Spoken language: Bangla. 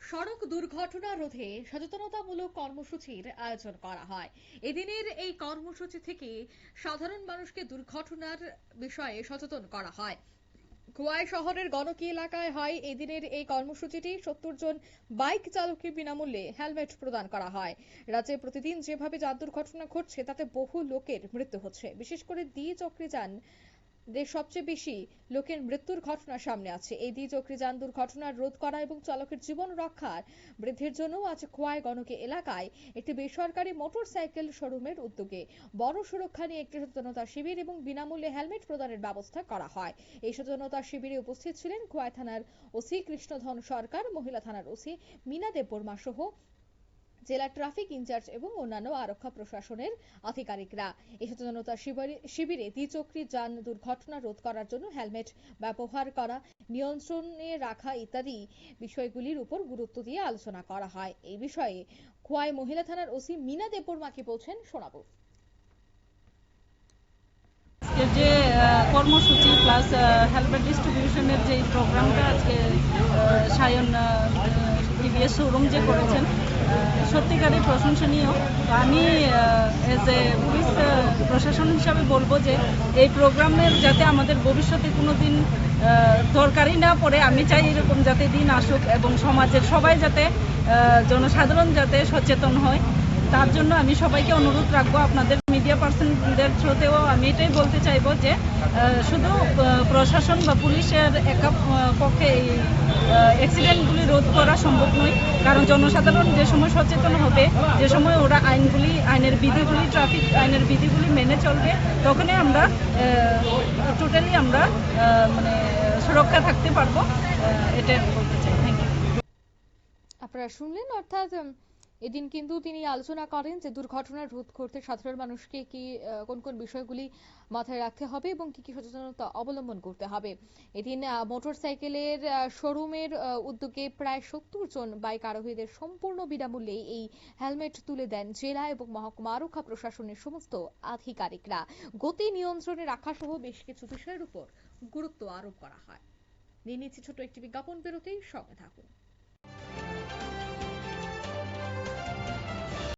সড়ক দুর্ঘটনা রোধে সচেতনতামূলক কর্মসূচির আয়োজন করা হয়। এদিনের এই কর্মসূচি থেকে সাধারণ মানুষকে দুর্ঘটনার বিষয়ে সচেতন করা হয়। খোয়াই শহরের গণকি এলাকায় হয় এদিনের এই কর্মসূচিটি। 70 জন বাইক চালককে বিনামূল্যে হেলমেট প্রদান করা হয়। রাজ্যে প্রতিদিন যেভাবে যান দুর্ঘটনা ঘটছে তাতে বহু লোকের মৃত্যু হচ্ছে। বিশেষ করে দ্বিচক্রী যান দেশ সবচেয়ে বেশি লোকের মৃত্যুর ঘটনা সামনে আছে। এই দ্বিচক্রী যান দুর্ঘটনা রোধ করা এবং চালকের জীবন রক্ষার বৃদ্ধির জন্য আজ খোয়াই গণকি এলাকায় একটি বেসরকারি মোটরসাইকেল শোরুমের উদ্যোগে বড় সুরক্ষা নিয়ে একটি সচেতনতা শিবির এবং বিনামূল্যে হেলমেট প্রদানের ব্যবস্থা করা হয়। এই সচেতনতা শিবিরে উপস্থিত ছিলেন খোয়াই থানার ওসি কৃষ্ণধন সরকার, মহিলা থানার ওসি মিনা দেববর্মা সহ জেলা ট্রাফিক ইনচার্জ এবং অন্যান্য আরক্ষা প্রশাসনের আধিকারিকরা। এই সচেতনতা শিবিরে দ্বিচক্রী যান দুর্ঘটনা রোধ করার জন্য হেলমেট ব্যবহার করা, নিয়ন্ত্রণে রাখা ইত্যাদি বিষয়গুলির উপর গুরুত্ব দিয়ে আলোচনা করা হয়। এই বিষয়ে খোয়াই মহিলা থানার ওসি মিনা দেববর্মা কি বলছেন শোনাবো। যে কর্মসূচি প্লাস হেলমেট ডিস্ট্রিবিউশনের যে প্রোগ্রামটা আজকে সায়ন টিভিএস শোরুম যে করেছেন, সত্যিকারই প্রশংসনীয়। তো আমি এজ এ পুলিশ প্রশাসন হিসাবে বলবো যে এই প্রোগ্রামের যাতে আমাদের ভবিষ্যতে কোনো দিন দরকারই না পড়ে, আমি চাই এরকম যাতে দিন আসুক এবং সমাজের সবাই যাতে জনসাধারণ যাতে সচেতন হয়। তার জন্য আমি সবাইকে অনুরোধ রাখবো, আপনাদের মিডিয়া পার্সনদের থ্রুতেও আমি এটাই বলতে চাইবো যে শুধু প্রশাসন বা পুলিশের একা পক্ষে এই অ্যাক্সিডেন্টগুলি রোধ করা সম্ভব নয়। কারণ জনসাধারণ যে সময় সচেতন হবে, যে সময় ওরা আইনের বিধিগুলি, ট্রাফিক আইনের বিধিগুলি মেনে চলবে, তখনই আমরা টোটালি আমরা মানে সুরক্ষা থাকতে পারবো। এটা বলতে চাই। Thank you. আপনারা শুনলেন, অর্থাৎ এদিন কিন্তু তিনি আলোচনা করেন যে দুর্ঘটনা রোধ করতে সাধারণ মানুষকে কি কোন কোন বিষয়গুলি মাথায় রাখতে হবে এবং কি কি সচেতনতা অবলম্বন করতে হবে। এদিন মোটরসাইকেলের শোরুমের উদ্যোগে প্রায় 70 জন বাইক আরোহীদের সম্পূর্ণ বিনামূল্যে এই হেলমেট তুলে দেন জেলা এবং মহকুমা আরক্ষা প্রশাসনের সমস্ত আধিকারিকরা। গতি নিয়ন্ত্রণে রাখা সহ বেশ কিছু বিষয়ের উপর গুরুত্ব আরোপ করা হয়। নিয়ে নিচ্ছি ছোট একটি বিজ্ঞাপন বিরতি, সঙ্গে থাকুন।